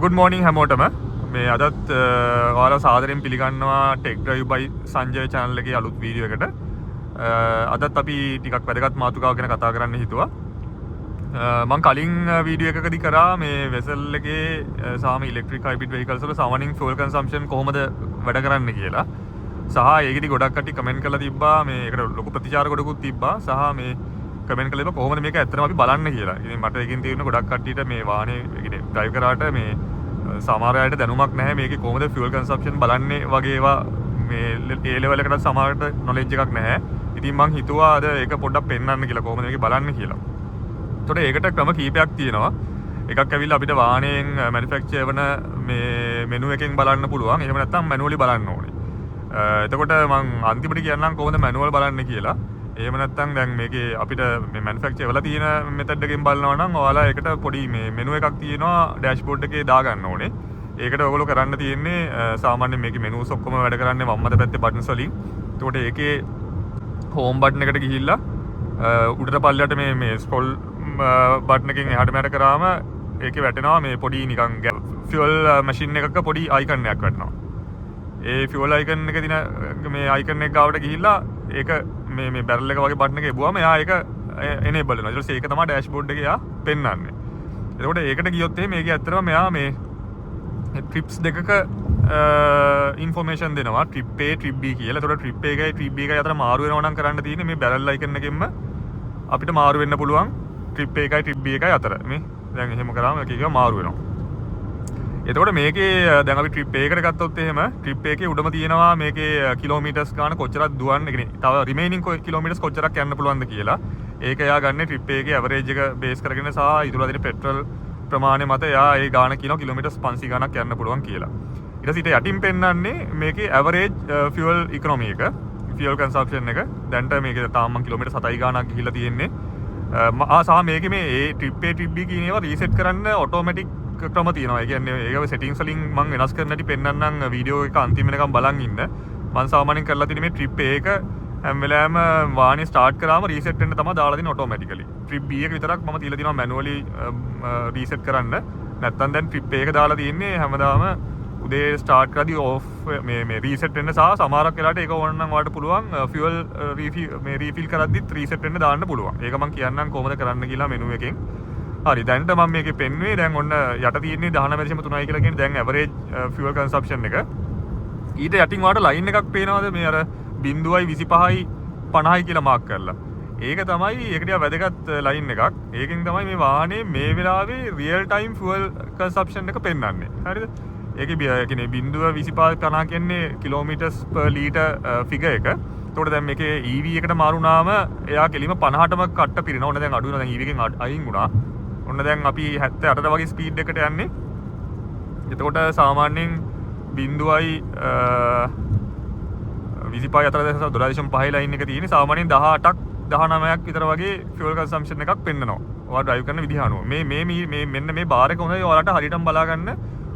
good morning හැමෝටම මේ අදත් ඔයාලා සාදරයෙන් පිළිගන්නවා ටෙක් ඩ්‍රයිව් බයි සංජය channel එකේ අලුත් වීඩියෝ එකට. අදත් අපි ටිකක් වැදගත් මාතෘකාවක් ගැන කතා කරන්න හිතුවා. මම කලින් වීඩියෝ එකකදී කරා මේ වෙසල් එකේ සාම ඉලෙක්ට්‍රික් හයිබ්‍රිඩ් වෙහිකල්ස් වල සාමාන්‍යයෙන් ෆියුල් කන්සම්ප්ෂන් කොහොමද වැඩ කරන්නේ කියලා. සහ ඒකෙදි ගොඩක් කට්ටිය කමෙන්ට් කරලා තිබ්බා මේ ඒකට ලොකු ප්‍රතිචාර ගොඩකුත් තිබ්බා. සහ මේ කමෙන්ට් කළේ කොහොමද මේක ඇත්තටම අපි බලන්න කියලා. ඉතින් මට ඒකෙන් තේරෙන ගොඩක් කට්ටියට මේ වාහනේ කියන්නේ ඩ්‍රයිව් කරාට මේ සමහර අයට දැනුමක් නැහැ මේකේ කොහොමද ෆියුල් කන්සම්ප්ෂන් බලන්නේ වගේ ඒවා මේ ඒ ලෙවල් එකට සමහරට නොලෙජ් එකක් නැහැ. ඉතින් මං හිතුවා අද ඒක පොඩ්ඩක් පෙන්නන්න කියලා කොහොමද මේක බලන්නේ කියලා. ඒතකොට ඒකට ක්‍රම කීපයක් තියෙනවා. එකක් ඇවිල්ලා අපිට වාහනයෙන් මැනුෆැක්චර් වෙන මේ මෙනු එකෙන් බලන්න පුළුවන්. එහෙම නැත්නම් මැනුවලි බලන්න ඕනේ. එතකොට මං අන්තිමට කියන්නම් කොහොමද මැනුවල් බලන්නේ කියලා. එහෙම නැත්නම් දැන් මේකේ අපිට මේ මැනුෆැක්චර් වෙලා තියෙන මෙතඩ් එකෙන් බලනවා නම් ඔයාලා ඒකට පොඩි මේ මෙනු එකක් තියෙනවා ඩෑෂ්බෝඩ් එකේ දාගන්න ඕනේ. ඒකට ඔයගොල්ලෝ කරන්න තියෙන්නේ සාමාන්‍යයෙන් මේකේ මෙනුස් ඔක්කොම වැඩ කරන්නේ වම් අත පැත්තේ බටන්ස් වලින්. එතකොට ඒකේ හෝම් බටන් එකට ගිහිල්ලා උඩට පල්ලයට මේ ස්ක්‍රෝල් බටන් එකෙන් එහාට මෙහාට කරාම ඒකේ වැටෙනවා මේ පොඩි නිකන් ෆියුල් මැෂින් එකක පොඩි අයිකන් එකක් වැටෙනවා. ඒ ෆියුල් අයිකන් එක දින මේ අයිකන් එක ගාවට ගිහිල්ලා ඒක මේ බැරල් එක වගේ බටන් එක එබුවාම එයා ඒක එනේබල් වෙනවා. ඊට පස්සේ ඒක තමයි ඩෑෂ්බෝඩ් එකේ එයා පෙන්වන්නේ. එතකොට ඒකට ගියොත් එහෙනම් මේකේ ඇත්තටම මෙයා මේ ට්‍රිප්ස් දෙකක ඉන්ෆෝමේෂන් දෙනවා. ට්‍රිප් A ට්‍රිප් B කියලා. එතකොට ට්‍රිප් A එකයි ට්‍රිප් B එකයි අතර මාරු වෙනවා නම් කරන්න තියෙන්නේ මේ බැරල් අයිකන් එකෙන්ම අපිට මාරු වෙන්න පුළුවන් ට්‍රිප් A එකයි ට්‍රිප් B එකයි අතර. මේ දැන් එහෙම කරාම එක එක මාරු වෙනවා. එතකොට මේකේ දැන් අපි ට්‍රිප් A එකට ගත්තොත් එහෙම ට්‍රිප් A එකේ උඩම තියෙනවා මේකේ කිලෝමීටර්ස් ගාන කොච්චරක් දුවන්නේ කියන්නේ තව රිමේනින් කිලෝමීටර්ස් කොච්චරක් යන්න පුළුවන්ද කියලා. ඒක එයා ගන්න ට්‍රිප් A එකේ ඇවරේජ් එක බේස් කරගෙන සහ ඉතුරු දෙන පෙට්‍රල් ප්‍රමාණය මත එයා ඒ ගාන කියනවා කිලෝමීටර්ස් 500 ගානක් යන්න පුළුවන් කියලා. ඊට පස්සේ යටින් පෙන්නන්නේ මේකේ ඇවරේජ් ෆියුල් ඉකොනොමි එක ෆියුල් කන්සම්ප්ෂන් එක දැන්ට මේකේ තාම මම කිලෝමීටර් 7 ගානක් ගිහිල්ලා තියෙන්නේ. සහ මේකේ මේ ඒ ට්‍රිප් A ට්‍රිප් B කියන ඒවා රීසෙට් කරන්න ඔටෝමැටික් ක්‍රම තියෙනවා. ඒ කියන්නේ ඒක සෙටින්ග්ස් වලින් මම වෙනස් කරන්න ඇති පෙන්නන්නම් වීඩියෝ එක අන්තිම වෙනකම් බලන් ඉන්න. මම සාමාන්‍යයෙන් කරලා තියෙන්නේ මේ ට්‍රිප් A එක හැම වෙලාවෙම වාහනේ ස්ටාර්ට් කරාම රීසෙට් වෙන්න තමයි දාලා දෙන්නේ ඔටෝමැටිකලි. ට්‍රිප් B එක විතරක් මම තියලා තියෙනවා මැනුවලි රීසෙට් කරන්න. නැත්තම් දැන් ට්‍රිප් A එක දාලා තියෙන්නේ හැමදාම උදේ ස්ටාර්ට් කරද්දී ඕෆ් මේ රීසෙට් වෙන්න සහ සමහරක් වෙලාවට ඒක ඕන නම් ඔයාලට පුළුවන් ෆියුල් රීෆිල් කරද්දිත් රීසෙට් වෙන්න දාන්න පුළුවන්. ඒක මම කියන්නම් කොහොමද කරන්න කියලා මෙනු එකෙන්. හරි දැන්ට මම මේකේ පෙන්වුවේ දැන් ඔන්න යට තියෙන්නේ 19.3යි කියලා කියන්නේ දැන් ඇවරේජ් ෆියුල් කන්සම්ප්ෂන් එක. ඊට යටින් වාට ලයින් එකක් පේනවද මේ අර 0.25යි 50යි කියලා මාක් කරලා. ඒක තමයි ඒකට වැදගත් ලයින් එකක්. ඒකෙන් තමයි මේ වාහනේ මේ වෙලාවේ රියල් ටයිම් ෆියුල් කන්සම්ප්ෂන් එක පෙන්වන්නේ. හරිද? ඒකේ කියන්නේ 0.25 50 කියන්නේ කිලෝමීටර්ස් per ලීටර් ෆිගර් එක. එතකොට දැන් මේකේ EV එකට මාරු වුණාම එයා කෙලිම 50ටම කට්ට පිරෙනවා. ඔන්න දැන් අඩු වෙනවා. දැන් EV එකෙන් අයින් වුණා. ඔන්න දැන් අපි 78ට වගේ ස්පීඩ් එකට යන්නේ. එතකොට සාමාන්‍යයෙන් 0.25 අතර 12.5 ලයින් එක තියෙන්නේ. සාමාන්‍යයෙන් 18ක් 19ක් විතර වගේ ෆියුල් කන්සම්ප්ෂන් එකක් පෙන්නනවා. ඔයාලා ඩ්‍රයිව් කරන විදිහ අනුව. මේ මෙන්න මේ බාර් එක හොඳයි. ඔයාලට හරියටම බලා ගන්න.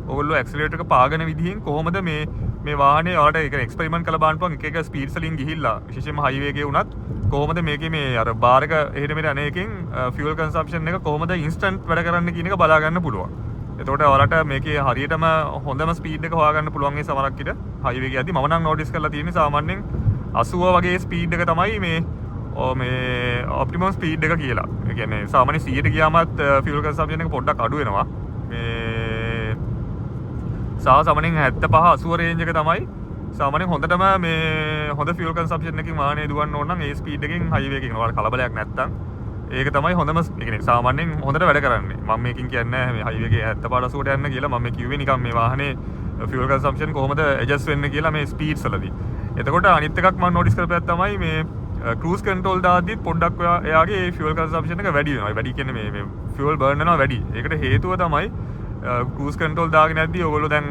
ඔයගොල්ලෝ ඇක්සලරේටර් එක පාගන විදිහෙන් කොහොමද මේ වාහනේ ඔයාලට ඒක එක්ස්පෙරිමන්ට් කරලා බලන්න පුළුවන්. එක එක ස්පීඩ්ස් වලින් ගිහිල්ලා විශේෂයෙන්ම හයිවේ එකේ වුණත් කොහොමද මේකේ මේ අර බාර් එක එහෙට මෙහෙට යන එකෙන් ෆියුල් කන්සම්ප්ෂන් එක කොහොමද ඉන්ස්ටන්ට් වැඩ කරන්න කියන එක බලා ගන්න පුළුවන්. එතකොට ඔයාලට මේකේ හරියටම හොඳම ස්පීඩ් එක හොයාගන්න පුළුවන් ඒ සමහරක් විට හයිවේ එකේ යද්දි මම නම් නෝටිස් කරලා තියෙන්නේ සාමාන්‍යයෙන් 80 වගේ ස්පීඩ් එක තමයි මේ ඔප්ටිමම් ස්පීඩ් එක කියලා. ඒ කියන්නේ සාමාන්‍ය 100ට ගියාමත් ෆියුල් කන්සම්ප්ෂන් එක පොඩ්ඩක් අඩු වෙනවා. මේ සාමාන්‍යයෙන් 75 80 රේන්ජ් එක තමයි සාමාන්‍යයෙන් හොඳටම මේ හොඳ ෆියුල් කන්සම්ප්ෂන් එකකින් වාහනේ දුවන්න ඕන නම් ඒ ස්පීඩ් එකකින් හයිවේ එකකින් ඔයාලට කලබලයක් නැත්තම් ඒක තමයි හොඳම ඒ කියන්නේ සාමාන්‍යයෙන් හොඳට වැඩ කරන්නේ. මම මේකෙන් කියන්නේ මේ හයිවේ එකේ 75 80ට යන්න කියලා මම කිව්වේ නිකන් මේ වාහනේ ෆියුල් කන්සම්ප්ෂන් කොහොමද ඇඩ්ජස්ට් වෙන්නේ කියලා මේ ස්පීඩ්ස් වලදී. එතකොට අනිත් එකක් මම නෝටිස් කරපුවත් තමයි මේ ක්‍රූස් කන්ට්‍රෝල් දාද්දිත් පොඩ්ඩක් එයාගේ ෆියුල් කන්සම්ප්ෂන් එක වැඩි වෙනවා. වැඩි කියන්නේ මේ ෆියුල් බර්න් වෙනවා වැඩි. ඒකට හේතුව තමයි ක්‍රූස් කන්ට්‍රෝල් දාගෙන යද්දී ඔයගොල්ලෝ දැන්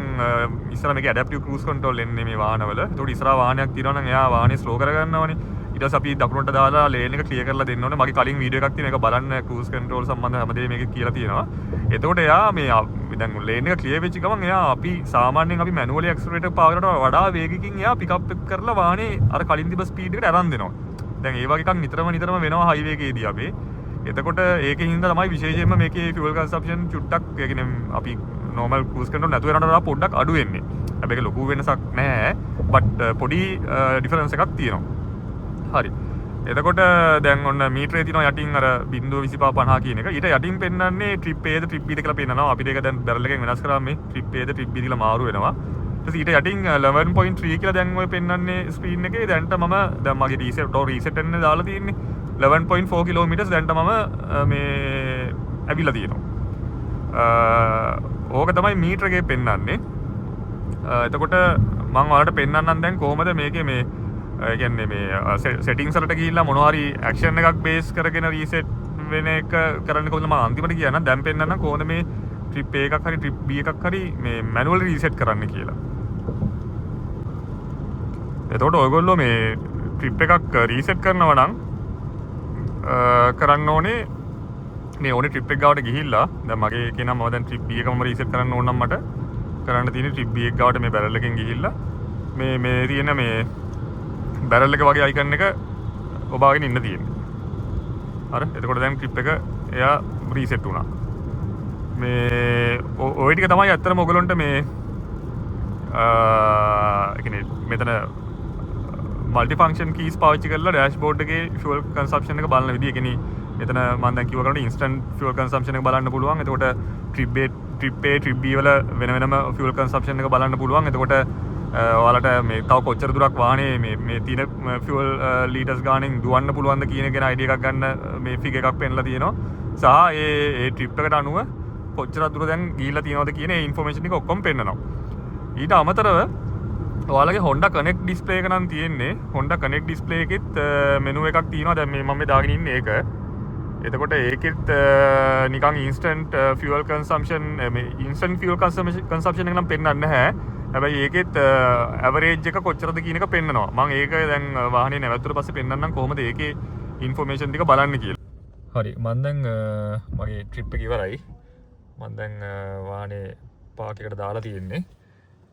ඉස්සර මේකේ ඇඩැප්ටිව් ක්‍රූස් කන්ට්‍රෝල් එන්නේ මේ වාහනවල. ඒකට ඉස්සරහා වාහනයක් තියෙනවා නම් එයා වාහනේ ස්ලෝ කරගන්නවනේ. ඊට පස්සේ අපි දකුණට දාලා ලේන් එක ක්ලියර් කරලා දෙන්න ඕනේ. මගේ කලින් වීඩියෝ එකක් තියෙනවා. ඒක බලන්න ක්‍රූස් කන්ට්‍රෝල් සම්බන්ධ හැමදේම මේකේ කියලා තියෙනවා. එතකොට එයා මේ දැන් ලේන් එක ක්ලියර් වෙච්ච ගමන් එයා අපි සාමාන්‍යයෙන් අපි මැනුවලි ඇක්සලරේටර් පාවරට වඩා වේගකින් එයා පිකප් කරලා වාහනේ අර කලින් තිබ්බ ස්පීඩ් එකට අරන් දෙනවා. දැන් ඒ වගේ එකක් නිතරම වෙනවා හයිවේ එකේදී අපි. එතකොට ඒකෙන් හින්දා තමයි විශේෂයෙන්ම මේකේ ෆියුවල් කන්සම්ප්ෂන් චුට්ටක් ඒ කියන්නේ අපි නෝමල් ක්‍රූස් කරනකොට නැතුව යනකොට වඩා පොඩ්ඩක් අඩු වෙන්නේ. හැබැයි ඒක ලොකු වෙනසක් නැහැ. බට් පොඩි ඩිෆරන්ස් එකක් තියෙනවා. හරි. එතකොට දැන් ඔන්න මීටරේ තියෙනවා යටින් අර 0.2550 කියන එක. ඊට යටින් පෙන්වන්නේ ට්‍රිප් A ද ට්‍රිප් B ද කියලා පෙන්නනවා. අපිට ඒක දැන් බැරල් එකෙන් වෙනස් කරාම මේ ට්‍රිප් A ද ට්‍රිප් B කියලා මාරු වෙනවා. ඊට යටින් 11.3 කියලා දැන් ඔය පෙන්වන්නේ ස්ක්‍රීන් එකේ. දැන්ට මම දැන් මගේ රීසෙට් එන්නේ දාලා තියෙන්නේ 11.4 කිලෝමීටර්ස් දැන්ට මම මේ ඇවිල්ලා තියෙනවා. ඕක තමයි මීටර එකේ පෙන්වන්නේ. එතකොට මම ඔයාලට පෙන්වන්නම් දැන් කොහොමද මේකේ මේ ඒ කියන්නේ මේ සෙටින්ග්ස් වලට ගිහිල්ලා මොනවා හරි ඇක්ෂන් එකක් බේස් කරගෙන රීසෙට් වෙන එක කරන්න කොහොමද මම අන්තිමට කියන්නම්. දැන් පෙන්වන්නම් කොහොමද මේ ට්‍රිප් A එකක් හරි ට්‍රිප් B එකක් හරි මේ මැනුවල් රීසෙට් කරන්න කියලා. එතකොට ඔයගොල්ලෝ මේ ට්‍රිප් එකක් රීසෙට් කරනවා නම් කරන්න ඕනේ මේ ඕනේ ට්‍රිප් එක ගාවට ගිහිල්ලා දැන් මගේ කියනවා මම දැන් ට්‍රිප් B එකම රීසෙට් කරන්න ඕන නම් මට කරන්න තියෙන්නේ ට්‍රිප් B එක ගාවට මේ බැරල් එකෙන් ගිහිල්ලා මේ තියෙන මේ බැරල් එක වගේ අයිකන් එක ඔබාගෙන ඉන්න තියෙන්නේ. හරි. එතකොට දැන් ට්‍රිප් එක එයා රීසෙට් වුණා. මේ ඔය ටික තමයි ඇත්තටම ඔයගලන්ට මේ කියන්නේ මෙතන මල්ටි ෆන්ක්ෂන් කීස් පාවිච්චි කරලා ඩෑෂ්බෝඩ් එකේ ෆියුවල් කන්සම්ප්ෂන් එක බලන විදිය. කියන්නේ මෙතන මම දැන් කිව්ව කරන්නේ ඉන්ස්ටන්ට් ෆියුවල් කන්සම්ප්ෂන් එක බලන්න පුළුවන්. එතකොට ට්‍රිප් A ට්‍රිප් B වල වෙන වෙනම ෆියුවල් කන්සම්ප්ෂන් එක බලන්න පුළුවන්. එතකොට ඔයාලට මේ තව කොච්චර දුරක් වාහනේ මේ තියෙන ෆියුවල් ලීටර්ස් ගානෙන් දුවන්න පුළුවන්ද කියන ගැන අයිඩියා එකක් ගන්න මේ ෆිගර් එකක් පෙන්නලා තියෙනවා. සහ ඒ ට්‍රිප් එකට අනුව කොච්චර දුර දැන් ගිහිල්ලා තියෙනවද කියන ඒ ඉන්ෆෝමේෂන් එක ඔක්කොම පෙන්නනවා. ඊට අමතරව ඔයාලගේ Honda Connect display එක නම් තියෙන්නේ. Honda Connect display එකෙත් මෙනු එකක් තියෙනවා. දැන් මේ මම මේ දාගෙන ඉන්නේ ඒක. එතකොට ඒකෙත් නිකන් instant fuel consumption මේ instant fuel consumption එක නම් පෙන්නන්නේ නැහැ. හැබැයි ඒකෙත් average එක කොච්චරද කියන එක පෙන්නනවා. මම ඒක දැන් වාහනේ නැවතුනට පස්සේ පෙන්නන්නම් කොහොමද ඒකේ ඉන්ෆෝමේෂන් ටික බලන්න කියලා. හරි. මම දැන් මගේ ට්‍රිප් එක ඉවරයි. මම දැන් වාහනේ පාක් එකට දාලා තියෙන්නේ.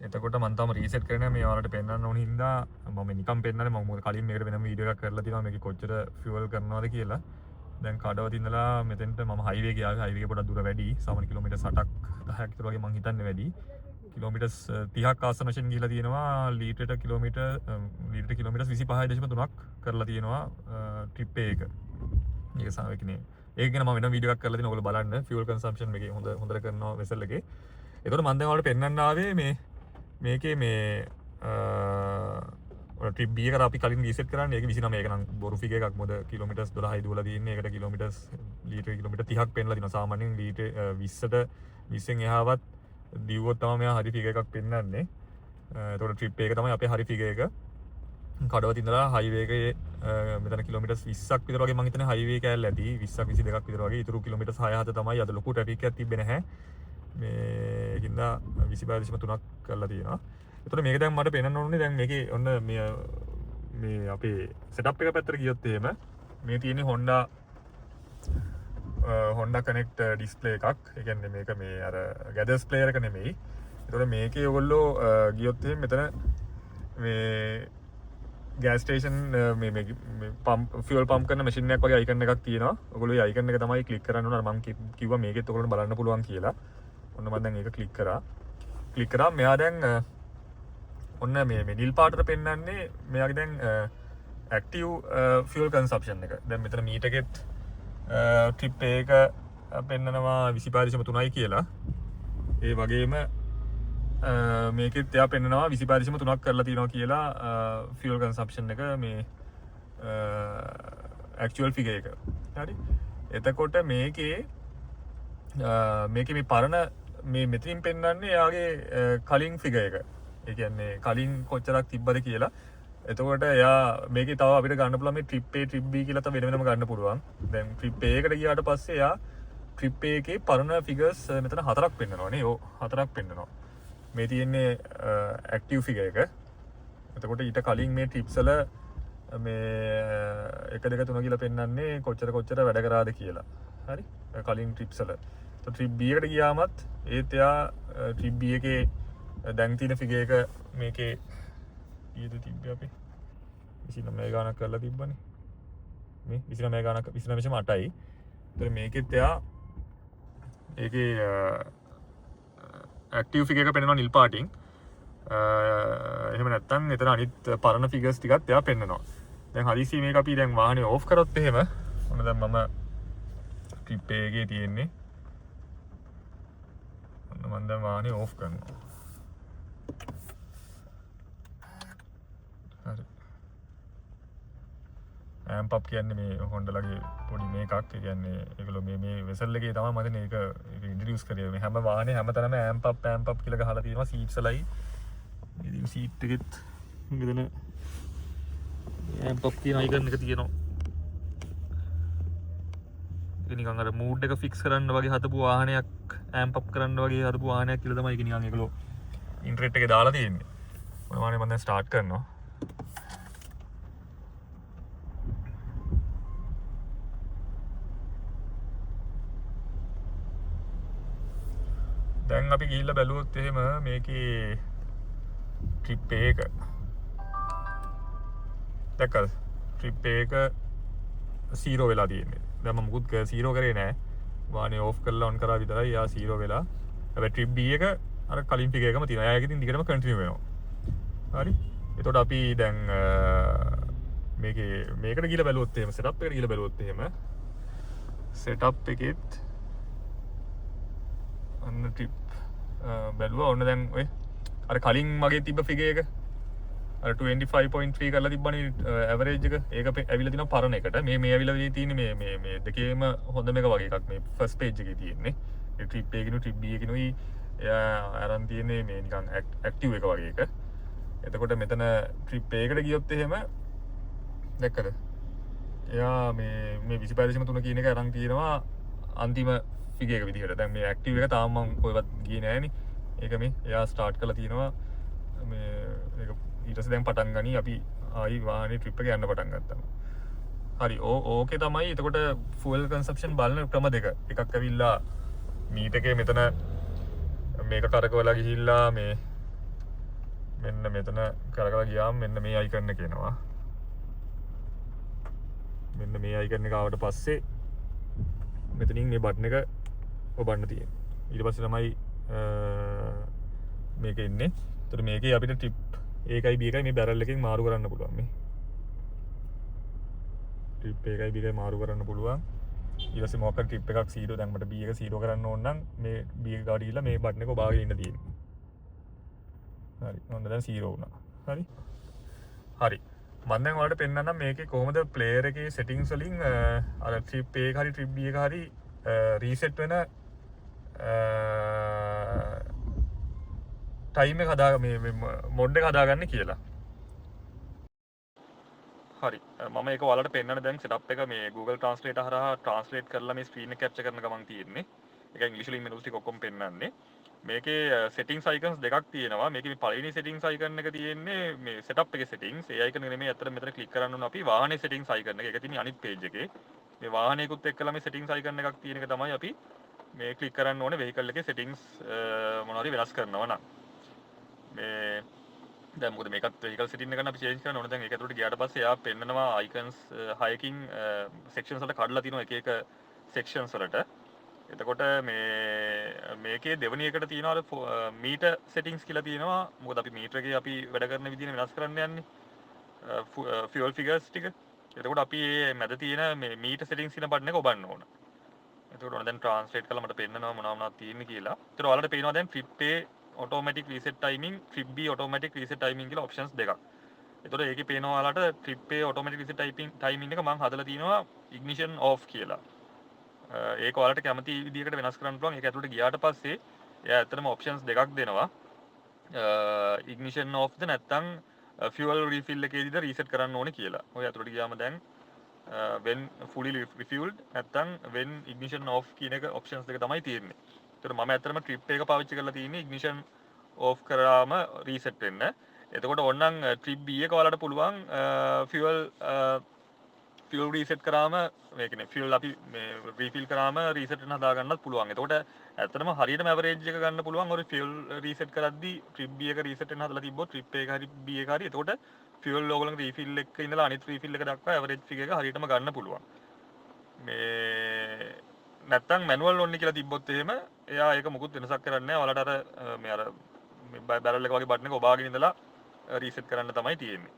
එතකොට මම තාම රීසෙට් කරන්නේ මේ ඔයාලට පෙන්වන්න ඕන හින්දා මම නිකන් පෙන්නන්නේ. මම මොකද කලින් මේකට වෙනම වීඩියෝ එකක් කරලා තියෙනවා මේකේ කොච්චර ෆියුවල් කරනවද කියලා. දැන් කඩවත ඉඳලා මෙතෙන්ට මම හයිවේ එක ආවේ. හයිවේ එක පොඩක් දුර වැඩි. සාමාන්‍ය කිලෝමීටර් 60ක් 10ක් විතර වගේ මං හිතන්නේ වැඩි. කිලෝමීටර්ස් 30ක් ආසන වශයෙන් ගිහිලා තියෙනවා. ලීටරට කිලෝමීටර් 25.3ක් කරලා තියෙනවා ට්‍රිප් එක. මේක සාමාන්‍යනේ ඒක ගැන මම වෙනම වීඩියෝ එකක් කරලා තියෙනවා. ඔයගොල්ලෝ බලන්න ෆියුවල් කන්සම්ප්ෂන් මේකේ හොඳට කරනවා වෙසල් එකේ. ඒතකොට මම දැන් ඔයාලට පෙන්වන්න ආවේ මේකේ මේ ට්‍රිප් B එකට අපි කලින් රීසෙට් කරන්නේ. ඒක 29 එක නම් බොරු ෆිගර් එකක්. මොකද කිලෝමීටර්ස් 12යි දුවලා තියෙන්නේ. ඒකට කිලෝමීටර්ස් ලීටර් කිලෝමීටර් 30ක් පෙන්නලා තියෙනවා. සාමාන්‍යයෙන් ලීටර් 20න් එහාවත් දිව්වොත් තමයි මෙයා හරි ෆිගර් එකක් පෙන්වන්නේ. ඒතකොට ට්‍රිප් එක තමයි අපේ හරි ෆිගර් එක. කඩවත ඉඳලා හයිවේ එකේ මෙතන කිලෝමීටර්ස් 20ක් විතර වගේ මම හිතන්නේ හයිවේ කෑල්ල ඇති. 20ක් 22ක් විතර වගේ. ඊටු කිලෝමීටර්ස් 6-7 තමයි. අද ලොකු ට්‍රැෆික් එකක් තිබ්බේ නැහැ. මේ හින්දා 25.3ක් කරලා තියෙනවා. එතකොට මේක දැන් මට පෙන්වන්න ඕනේ දැන් මේකේ ඔන්න මේ අපේ සෙටප් එක පැත්තට ගියොත් එහෙම මේ තියෙන්නේ Honda Connect display එකක්. ඒ කියන්නේ මේක මේ අර gathers player එක නෙමෙයි. එතකොට මේකේ ඔයගොල්ලෝ ගියොත් එහෙම මෙතන මේ gas station මේ fuel pump කරන machine එකක් වගේ icon එකක් තියෙනවා. ඔයගොල්ලෝ ඒ icon එක තමයි click කරන්න ඕන. මම කිව්වා මේකෙත් ඔයගොල්ලෝ බලන්න පුළුවන් කියලා. ඔන්න මම දැන් ඒක click කරා. මෙයා දැන් ඔන්න මේ නිල් පාටට පෙන්වන්නේ මෙයාගේ දැන් active fuel consumption එක. දැන් මෙතන මීටර් එකෙත් ට්‍රිප් එක පෙන්නනවා 25.3යි කියලා. ඒ වගේම මේකෙත් එයා පෙන්නනවා 25.3ක් කරලා තියෙනවා කියලා fuel consumption එක මේ actual figure එක. හරි. එතකොට මේකේ මේ පරණ මේ මෙතනින් පෙන්වන්නේ එයාගේ කලින් ෆිගර් එක. ඒ කියන්නේ කලින් කොච්චරක් තිබ්බද කියලා. එතකොට එයා මේකේ තව අපිට ගන්න පුළුවන් මේ ට්‍රිප් A ට්‍රිප් B කියලා තව වෙන වෙනම ගන්න පුළුවන්. දැන් ට්‍රිප් A එකට ගියාට පස්සේ එයා ට්‍රිප් A එකේ පරණ ෆිගර්ස් මෙතන 4ක් පෙන්නනවා නේ. ඔව් 4ක් පෙන්නනවා. මේ තියෙන්නේ ඇක්ටිව් ෆිගර් එක. එතකොට ඊට කලින් මේ ට්‍රිප්ස් වල මේ 1 2 3 කියලා පෙන්වන්නේ කොච්චර වැඩ කරාද කියලා. හරි. කලින් ට්‍රිප්ස් වල. તો ට්‍රිප් B එකට ගියාමත් ඒත් එයා ට්‍රිප් B එකේ දැන් තියෙන ෆිගර් එක මේකේ ඊයේද තිබ්බේ අපි 29 ගානක් කරලා තිබ්බනේ. මේ 29 ගානක් 29.8යි. ඒතර මේකෙත් එයා ඒකේ ඇක්ටිව් ෆිගර් එක පෙන්වනවා නිල් පාටින්. එහෙම නැත්නම් එතන අනිත් පරණ ෆිගර්ස් ටිකත් එයා පෙන්වනවා. දැන් හදිසි මේක අපි දැන් වාහනේ ඕෆ් කරොත් එහෙම ඔන්න දැන් මම ට්‍රිප් එකේ තියෙන්නේ. ඔන්න මම දැන් වාහනේ ඕෆ් කරනවා. හරි. ඇම්ප් අප් කියන්නේ මේ හොන්ඩාලගේ පොඩි මේකක්. ඒ කියන්නේ ඒගොල්ලෝ මේ වෙසල් එකේ තමයි මම මේක ඉන්ට්‍රොඩියුස් කරේ. මේ හැම වාහනේ හැමතැනම ඇම්ප් අප් කියලා ගහලා තියෙනවා සීට්ස් වලයි. ඉතින් සීට් එකෙත් මෙතන ඇම්ප් අප් කියන අයිකන් එක තියෙනවා. ඒක නිකන් අර මූඩ් එක ෆික්ස් කරන්න වගේ හදපු වාහනයක් ඇම්ප් අප් කරන්න වගේ හදපු වාහනයක් කියලා තමයි ඒක නිකන් ඒගොල්ලෝ ඉන්ටර්නෙට් එකේ දාලා තියෙන්නේ. මොන වාහනේ මම දැන් ස්ටාර්ට් කරනවා. දැන් අපි ගිහිල්ලා බැලුවොත් එහෙම මේකේ ට්‍රිප් එක දැක්කද? ට්‍රිප් එක 0 වෙලා තියෙන්නේ. දැන් මම මුකුත් 0 කරේ නෑ. වාහනේ ඕෆ් කරලා ඔන් කරා විතරයි යා 0 වෙලා. හැබැයි ට්‍රිප් B එක අර කලින් ෆිගර් එකම තියෙනවා. ඒක ඉතින් දිගටම කන්ටිනියු වෙනවා. හරි. එතකොට අපි දැන් මේකට ගිහිල්ලා බැලුවොත් එහෙම සෙටප් එකට ගිහිල්ලා බැලුවොත් එහෙම සෙටප් එකෙත් අන්න ට්‍රිප් බැලුවා. ඔන්න දැන් ඔය අර කලින් මගේ තිබ්බ ෆිගර් එක අර 25.3 කරලා තිබ්බනේ ඇවරේජ් එක. ඒක ඇවිල්ලා තිනවා පරණ එකට. මේ ඇවිල්ලා තියෙන්නේ මේ දෙකේම හොඳම එක වගේ එකක්. මේ ෆස්ට් පේජ් එකේ තියෙන්නේ. ඒ ට්‍රිප් එකකිනු ට්‍රිප් B එකකිනුයි එයා අරන් තියෙන්නේ මේ නිකන් ඇක්ටිව් එක වගේ එක. එතකොට මෙතන ට්‍රිප් එකකට ගියොත් එහෙම දැක්කද? එයා මේ 25.3 කියන එක අරන් තියෙනවා අන්තිම ෆිගර් එක විදිහට. දැන් මේ ඇක්ටිව් එක තාම මම කොහෙවත් ගියේ නෑනේ. ඒක මේ එයා ස්ටාර්ට් කරලා තියෙනවා. මේ ඒක ඊට පස්සේ දැන් පටන් ගනි අපි ආයි වාහනේ ට්‍රිප් එක යන්න පටන් ගත්තා. හරි. ඕකේ තමයි. එතකොට ෆුවල් කන්සම්ප්ෂන් බලන ක්‍රම දෙක. එකක් ඇවිල්ලා මීටර් එකේ මෙතන මේක කරකවලා ගිහිල්ලා මේ මෙන්න මෙතන කරකවලා ගියාම මෙන්න මේ අයිකන් එක එනවා. මෙන්න මේ අයිකන් එක ආවට පස්සේ මෙතනින් මේ බටන් එක ඔබන්න තියෙනවා. ඊට පස්සේ තමයි මේක ඉන්නේ. ඒතර මේකේ අපිට ට්‍රිප් ඒකයි B එකයි මේ බැරල් එකෙන් මාරු කරන්න පුළුවන්. මේ ට්‍රිප් ඒකයි B එකයි මාරු කරන්න පුළුවන්. ඊට පස්සේ මොකක් හරි ට්‍රිප් එකක් 0 දැන් මට B එක 0 කරන්න ඕන නම් මේ B එක ගාඩ ගිහලා මේ බටන් එක ඔබාගෙන ඉන්න තියෙනවා. හරි. ඔන්න දැන් 0 වුණා. හරි. හරි. මම දැන් ඔයාලට පෙන්නන්නම් මේකේ කොහොමද ප්ලේයර් එකේ සෙටින්ග්ස් වලින් අර ට්‍රිප් A එක හරි ට්‍රිප් B එක හරි රීසෙට් වෙන ටයිම් එක හදා මේ මොඩ් එක හදාගන්න කියලා. හරි. මම ඒක ඔයාලට පෙන්නන්න දැන් සෙටප් එක මේ Google Translate හරහා ට්‍රාන්ස්ලේට් කරලා මේ ස්ක්‍රීන් එක කැප්චර් කරන ගමන් තියෙන්නේ. ඒක ඉංග්‍රීසි මෙනුස් ටික ඔක්කොම පෙන්නන්නේ. මේකේ සෙටින්ග්ස් අයිකන්ස් දෙකක් තියෙනවා. මේකේ පළවෙනි සෙටින්ග්ස් අයිකන් එක තියෙන්නේ මේ සෙටප් එකේ සෙටින්ග්ස්. ඒ අයිකන් එක නෙමෙයි අතට මෙතන ක්ලික් කරන්න ඕන අපි වාහනේ සෙටින්ග්ස් අයිකන් එක. ඒක තියෙන්නේ අනිත් පේජ් එකේ. මේ වාහනයකුත් එක්කලා මේ සෙටින්ග්ස් අයිකන් එකක් තියෙන එක තමයි අපි මේ ක්ලික් කරන්න ඕනේ වෙහිකල් එකේ සෙටින්ග්ස් මොනවාරි වෙනස් කරනවා නම්. මේ දැන් මොකද මේකත් වෙහිකල් සෙටින් එක ගන්න අපි චේන්ජ් කරන්න ඕනේ. දැන් ඒක ඇතුළට ගියාට පස්සේ එයා පෙන්නනවා අයිකන්ස් 6කින් සෙක්ෂන්ස් වලට කඩලා තිනවා එක එක සෙක්ෂන්ස් වලට. එතකොට මේකේ දෙවෙනි එකට තියෙනවා අර මීටර් සෙටින්ග්ස් කියලා තියෙනවා. මොකද අපි මීටර් එකේ අපි වැඩ කරන විදිහනේ වෙනස් කරන්න යන්නේ. ෆියුල් ෆිගර්ස් ටික. එතකොට අපි මේ මැද තියෙන මේ මීටර් සෙටින්ග්ස් කියන බටන් එක ඔබන්න ඕන. එතකොට ඔන්න දැන් ට්‍රාන්ස්ලේට් කරලා මට පෙන්නනවා මොනවද තියෙන්නේ කියලා. ඒතර ඔයාලට පේනවා දැන් trip A automatic reset timing, trip B automatic reset timing කියලා options දෙකක්. එතකොට ඒකේ පේනවා ඔයාලට trip A automatic reset timing එක මම හදලා තියෙනවා ignition off කියලා. ඒක ඔයාලට කැමති විදිහකට වෙනස් කරන්න පුළුවන්. ඒක ඇතුළට ගියාට පස්සේ එයා ඇත්තටම options දෙකක් දෙනවා. ignition off ද නැත්නම් fuel refill එකේදීද reset කරන්න ඕනේ කියලා. ඔය ඇතුළට ගියාම දැන් when fully refueled නැත්නම් when ignition off කියන එක options දෙක තමයි තියෙන්නේ. ඒතර මම ඇත්තටම trip එක පාවිච්චි කරලා තියෙන්නේ ignition off කරාම reset වෙන්න. එතකොට ඕනනම් trip B එක ඔයාලට පුළුවන් fuel reset කරාම මේ කියන්නේ fuel අපි මේ refill කරාම reset වෙන හදා ගන්නත් පුළුවන්. එතකොට ඇත්තටම හරියටම average එක ගන්න පුළුවන් ඔය fuel reset කරද්දී trip B එක reset වෙන හදලා තිබ්බොත් trip එක හරි B එක හරි එතකොට fuel ඕගොල්ලන්ගේ refill එක ඉඳලා අනිත් refill එක දක්වා average figure එක හරියටම ගන්න පුළුවන්. මේ නැත්තම් මැනුවල් ඕනේ කියලා තිබ්බොත් එහෙම එයා ඒක මුකුත් වෙනසක් කරන්නේ නැහැ. ඔයාලට අර මේ අර බැරල් එක වගේ බටන් එක ඔබාගෙන ඉඳලා රීසෙට් කරන්න තමයි තියෙන්නේ.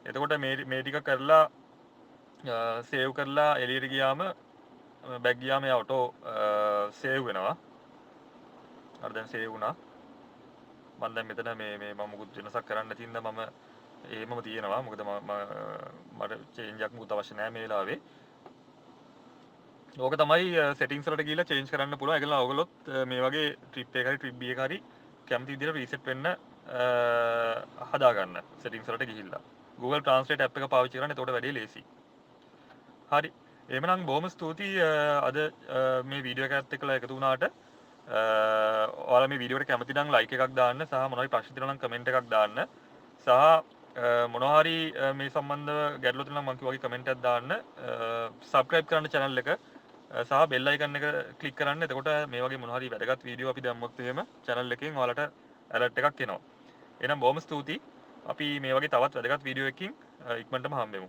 එතකොට මේ ටික කරලා සේව් කරලා එළියට ගියාම බැක් ගියාම එයා ඔටෝ සේව් වෙනවා. අර දැන් සේව් වුණා. මම දැන් මෙතන මේ මම මුකුත් වෙනසක් කරන්න නැති හින්දා මම එහෙමම තියෙනවා. මොකද මට චේන්ජ් එකක් මුකුත් අවශ්‍ය නැහැ මේ වෙලාවේ. ඕක තමයි සෙටින්ස් වලට ගිහිල්ලා චේන්ජ් කරන්න පුළුවන්. ඒකලා ඔයගොල්ලොත් මේ වගේ ට්‍රිප් එක හරි ට්‍රිප් B එක හරි කැමති විදිහට රීසෙට් වෙන්න හදාගන්න සෙටින්ස් වලට ගිහිල්ලා. Google Translate app එක පාවිච්චි කරන්න. එතකොට වැඩේ ලේසි. හරි. එහෙමනම් බොහොම ස්තුතියි අද මේ වීඩියෝ එකත් එක්කලා එකතු වුණාට. ඔයාලා මේ වීඩියෝ එකට කැමති නම් ලයික් එකක් දාන්න සහ මොනවාරි ප්‍රශ්න තියෙනවා නම් කමෙන්ට් එකක් දාන්න. සහ මොනවා හරි මේ සම්බන්ධව ගැටලු තියෙනවා නම් මම කිව්වා වගේ කමෙන්ට් එකක් දාන්න. සබ්ස්ක්‍රයිබ් කරන්න channel එක සහ බෙල් අයිකන් එක ක්ලික් කරන්න. එතකොට මේ වගේ මොනවා හරි වැදගත් වීඩියෝ අපි දැම්මොත් එහෙම channel එකෙන් ඔයාලට alert එකක් එනවා. එහෙනම් බොහොම ස්තුතියි. අපි මේ වගේ තවත් වැදගත් වීඩියෝ එකකින් ඉක්මනටම හම්බෙමු.